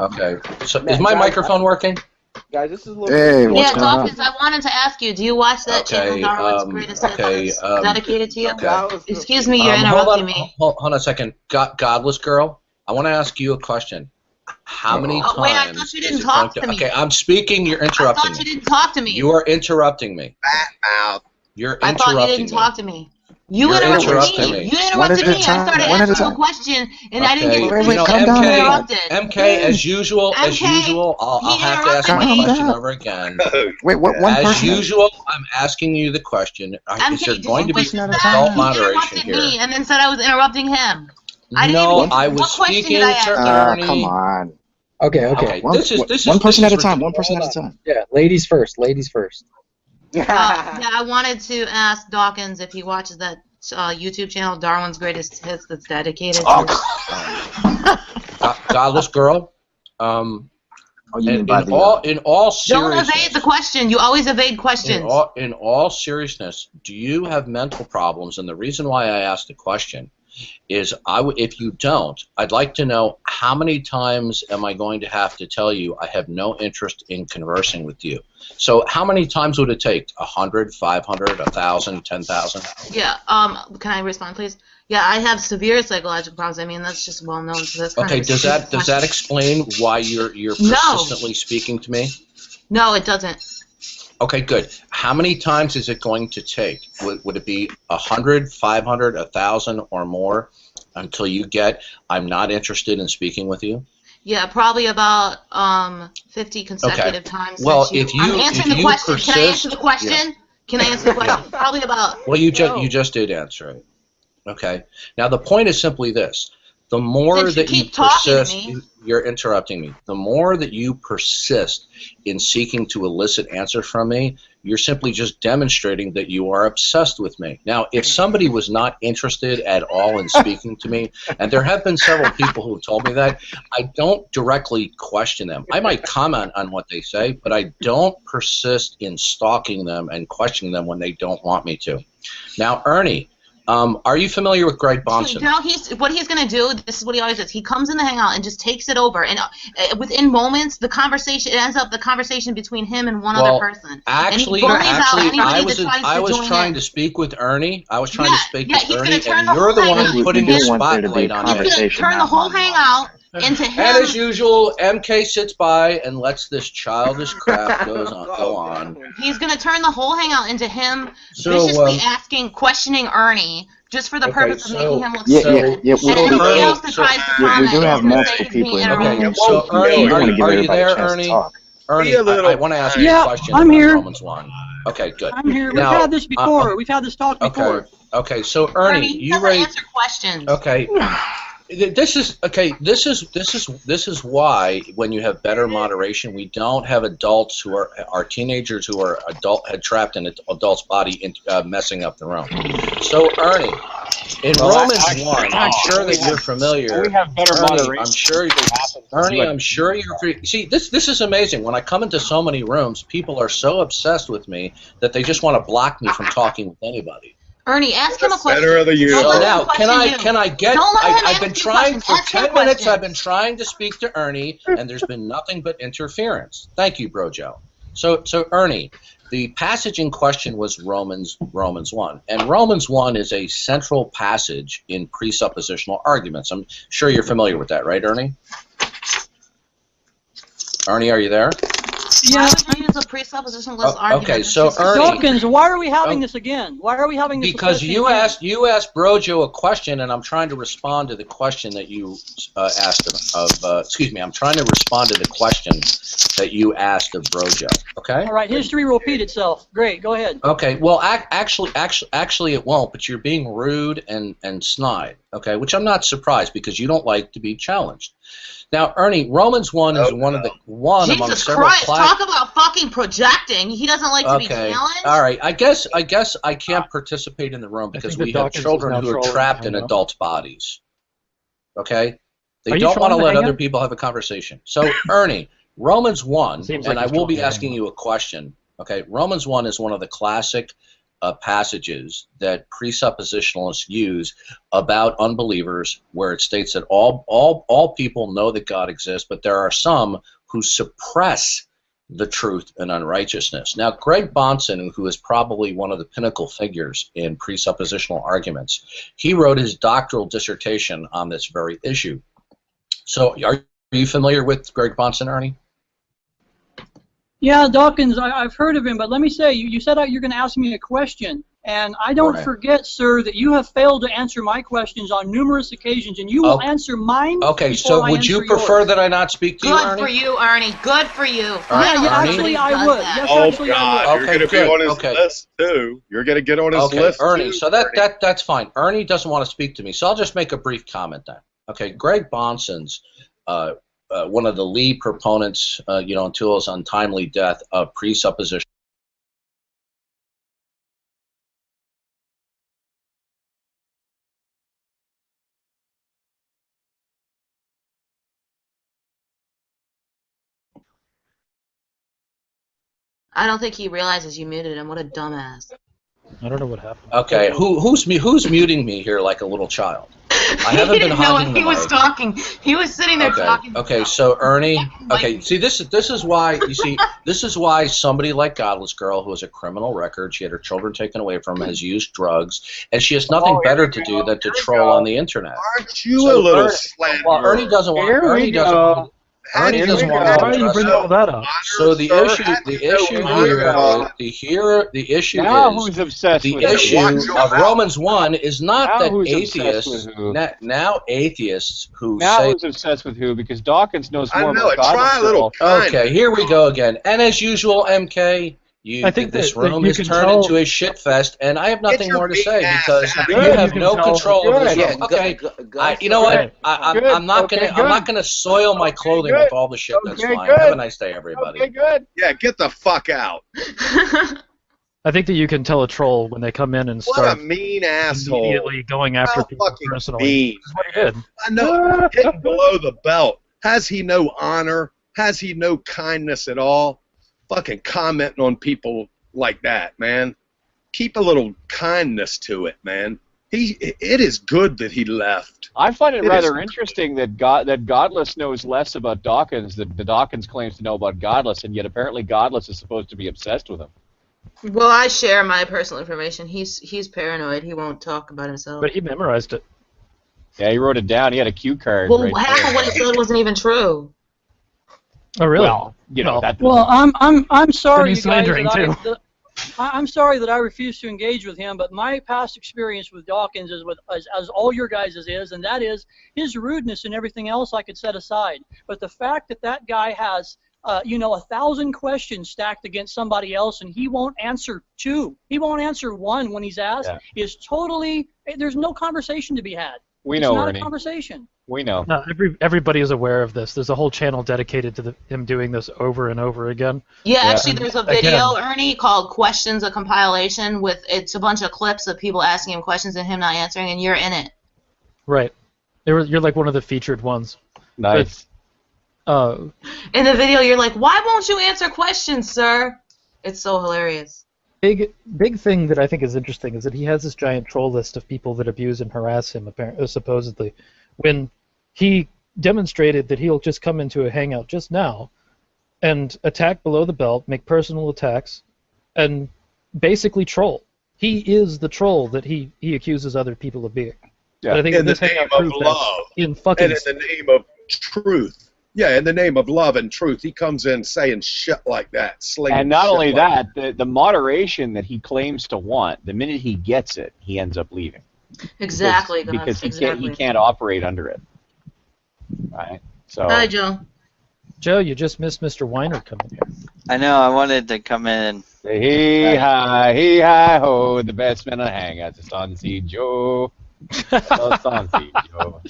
Okay. So is my microphone working? Guys, this is a little. Hey, what's Yeah, going on? Dawkins, I wanted to ask you, do you watch that channel, Darwin's Greatest Hits, that's dedicated to you? Okay. Excuse me, you're interrupting me. Hold on a second. Godless girl, I want to ask you a question. How many times? Wait, I thought you didn't talk to me. Okay, I'm speaking. You're interrupting me. I thought you didn't talk to me. You are interrupting me. Fat mouth. You're I interrupting thought you didn't talk to me. You interrupted me. You interrupted me. I started asking a question, and I didn't get your interrupted. MK, as usual, I'll have to ask my question over again. Wait, one person? As usual, I'm asking you the question. Is there going to be adult moderation here? He interrupted me and then said I was interrupting him. No, I was speaking to Ernie. Come on. Okay. This is one person at a time. One person at a time. Yeah, ladies first. Ladies first. Yeah, I wanted to ask Dawkins if he watches that YouTube channel, Darwin's Greatest Hits, that's dedicated to Godless girl. In all seriousness, don't evade the question. You always evade questions. In all seriousness, do you have mental problems? And the reason why I asked the question is, if you don't, I'd like to know how many times am I going to have to tell you I have no interest in conversing with you. So how many times would it take? 100, 500, 1,000, 10,000? Yeah. Can I respond, please? Yeah, I have severe psychological problems. I mean, that's just well known. So that's okay. Does that explain why you're persistently speaking to me? No, it doesn't. Okay, good. How many times is it going to take? Would it be 100, 500, 1,000, or more until you get, I'm not interested in speaking with you? Yeah, probably about 50 consecutive times. Well, I'm answering the question. Can I answer the question? Yeah. Can I answer the question? Probably about. Well, you just did answer it. Okay. Now the point is simply this: the more that you persist, you're interrupting me. The more that you persist in seeking to elicit answers from me, you're simply just demonstrating that you are obsessed with me. Now, if somebody was not interested at all in speaking to me, and there have been several people who have told me that, I don't directly question them. I might comment on what they say, but I don't persist in stalking them and questioning them when they don't want me to. Now, Ernie, are you familiar with Greg Bonson? No, what he's going to do, this is what he always does. He comes in the hangout and just takes it over. And within moments, it ends up the conversation between him and one other person. Actually, I was trying to speak with Ernie. I was trying to speak with Ernie, and you're the one putting the spotlight on me. He's going to turn the whole hangout into him. And as usual, MK sits by and lets this childish crap go on. He's going to turn the whole hangout into him viciously questioning Ernie, just for the purpose of making him look stupid. Yeah, and everybody else that tries to comment we do have is going to multiple say he's being people in interrupted. So, Ernie, are you there, Ernie? Ernie, I want to ask you a question about Romans 1. Okay, good. I'm here. We've had this before. We've had this talk before. Okay. So Ernie, you raised. Answer questions. Okay. This is why when you have better moderation, we don't have adults who are teenagers who are trapped in an adult's body messing up the room. So Ernie, in Romans 1, I'm sure that you're familiar. We have better moderation. I'm sure you're. See, this is amazing. When I come into so many rooms, people are so obsessed with me that they just want to block me from talking with anybody. Ernie, ask him a question. Better of the year. So now, can I get? I've been trying for 10 minutes. I've been trying to speak to Ernie, and there's been nothing but interference. Thank you, Brojo. So Ernie, the passage in question was Romans 1, and Romans 1 is a central passage in presuppositional arguments. I'm sure you're familiar with that, right, Ernie? Ernie, are you there? Yeah. Why would you use a presuppositionless argument? Okay, so Ernie, Dawkins, why are we having this again? Why are we having this? Because you asked Brojo a question, and I'm trying to respond to the question that you asked excuse me, I'm trying to respond to the question that you asked of Brojo. Okay. All right. History will repeat itself. Great. Go ahead. Okay. Well, actually, it won't. But you're being rude and snide. Okay, which I'm not surprised because you don't like to be challenged. Now, Ernie, Romans 1 is one among several. Jesus Christ! Talk about fucking projecting. He doesn't like to be challenged. All right. I guess I can't participate in the room because we have children who are trapped in adults' bodies. Okay. They don't want to let other people have a conversation. So, Ernie, Romans 1, and I will be asking you a question. Okay. Romans 1 is one of the classic passages that presuppositionalists use about unbelievers, where it states that all people know that God exists, but there are some who suppress the truth and unrighteousness. Now, Greg Bahnsen, who is probably one of the pinnacle figures in presuppositional arguments, he wrote his doctoral dissertation on this very issue. So, are you familiar with Greg Bahnsen, Ernie? Yeah, Dawkins, I've heard of him, but let me say, you said you're going to ask me a question, and I don't forget, sir, that you have failed to answer my questions on numerous occasions, and you will answer mine. Okay, so would you prefer that I not speak to you, Ernie? Good for you, Ernie. Good for you. Yeah, actually, I would. Yes, actually, I would. You're going to be on his list, too. You're going to get on his list, Ernie, too, so that's fine. Ernie doesn't want to speak to me, so I'll just make a brief comment then. Okay, Greg Bahnsen's one of the lead proponents, until his untimely death, of presupposition. I don't think he realizes you muted him. What a dumbass. I don't know what happened. Okay, who's muting me here like a little child? I haven't been hugging the he was mic. talking. He was sitting there talking. Okay, so Ernie. Okay, see this is why this is why somebody like Godless Girl, who has a criminal record, she had her children taken away from her, has used drugs, and she has nothing better to do than to troll on the internet. Aren't you a little slanderer? Well, Ernie doesn't want. Ernie doesn't want. Why do you bring all that up? So the issue of Romans 1 is not that atheists now atheists who say who's obsessed with who, because Dawkins knows more about God. Try a little kindness. Okay, here we go again. And as usual, MK, I think this room is turned into a shit fest, and I have nothing more to say because you have no control of this room. Okay, you know what? I'm not gonna soil my clothing with all the shit. That's fine. Have a nice day, everybody. Okay, good. Yeah, get the fuck out. I think that you can tell a troll when they come in and start what a mean asshole. Immediately going after people personally. Mean. That's what he did. I know, hitting below the belt. Has he no honor? Has he no kindness at all? Fucking commenting on people like that, man. Keep a little kindness to it, man. It is good that he left. I find it rather interesting that Godless knows less about Dawkins than the Dawkins claims to know about Godless, and yet apparently Godless is supposed to be obsessed with him. Well, I share my personal information. He's paranoid. He won't talk about himself. But he memorized it. Yeah, he wrote it down. He had a cue card. Well, half of what he said wasn't even true. Oh, really? Well, you know that. Well, I'm sorry, you guys. Slandering too. I'm sorry that I refuse to engage with him, but my past experience with Dawkins is as all your guys' is, and that is his rudeness and everything else I could set aside. But the fact that guy has 1,000 questions stacked against somebody else, and he won't answer two. He won't answer one when he's asked. Yeah. Is totally. There's no conversation to be had. We know, Ernie. It's not a conversation. We know. No, everybody is aware of this. There's a whole channel dedicated to him doing this over and over again. Yeah, actually, there's a video, Ernie, called "Questions: A Compilation." It's a bunch of clips of people asking him questions and him not answering, and you're in it. Right. You're like one of the featured ones. Nice. In the video, you're like, "Why won't you answer questions, sir?" It's so hilarious. Big thing that I think is interesting is that he has this giant troll list of people that abuse and harass him, supposedly. When he demonstrated that he'll just come into a hangout just now and attack below the belt, make personal attacks, and basically troll. He is the troll that he accuses other people of being. Yeah, I think in the name of love. In fucking and in the name of truth. Yeah, in the name of love and truth, he comes in saying shit like that, slinging. And not only like that, the moderation that he claims to want, the minute he gets it, he ends up leaving. Exactly, because he can't operate under it. Right. So. Hi, Joe. Joe, you just missed Mr. Weiner coming here. I know. I wanted to come in. Hey hi ho, the best man on hangout, the Sunseed Joe. Sunseed Joe.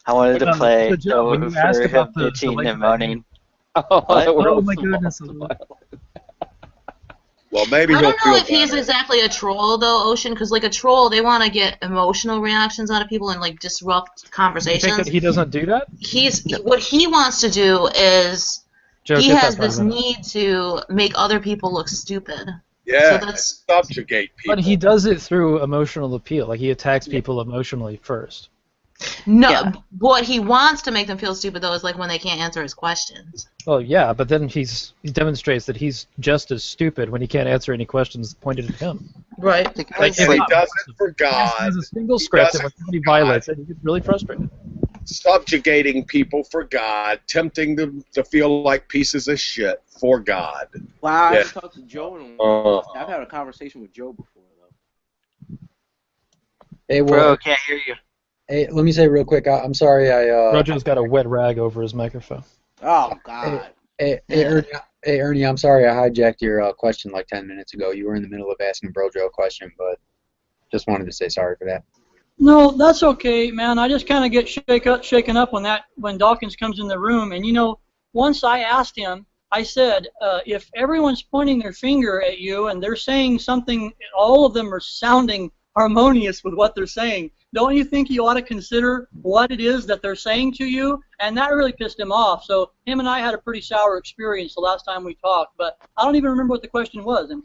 I wanted to play so Joe, when you asked about the bitching and moaning. Oh my goodness. Well, maybe I don't know if better. he's exactly a troll, though, Ocean, because, like, a troll, they want to get emotional reactions out of people and, like, disrupt conversations. You think that he doesn't do that? What he wants to do is Joe, he has this need to make other people look stupid. Yeah, So that's subjugate people. But he does it through emotional appeal. Like he attacks people emotionally first. no. Yeah. What he wants to make them feel stupid though is like when they can't answer his questions. Well, yeah, but then he demonstrates that he's just as stupid when he can't answer any questions pointed at him. Right. Like, And if he does it for God. There's a single script, does and when it somebody for God. violates it, he gets really frustrated. Subjugating people for God, tempting them to feel like pieces of shit for God. Wow, I Yeah. haven't talked to Joe in a while. I've had a conversation with Joe before, though. Hey, Bro, well, can't hear you. hey, let me say real quick. I'm sorry. Rojo's got a wet rag over his microphone. Oh, God. Hey, Ernie, I'm sorry I hijacked your question like 10 minutes ago. You were in the middle of asking Brojo a question, but just wanted to say sorry for that. No, that's okay, man. I just kind of get shaken up when Dawkins comes in the room. And, you know, once I asked him, I said, if everyone's pointing their finger at you and they're saying something, all of them are sounding harmonious with what they're saying, don't you think you ought to consider what it is that they're saying to you? And that really pissed him off. So him and I had a pretty sour experience the last time we talked. But I don't even remember what the question was, MK.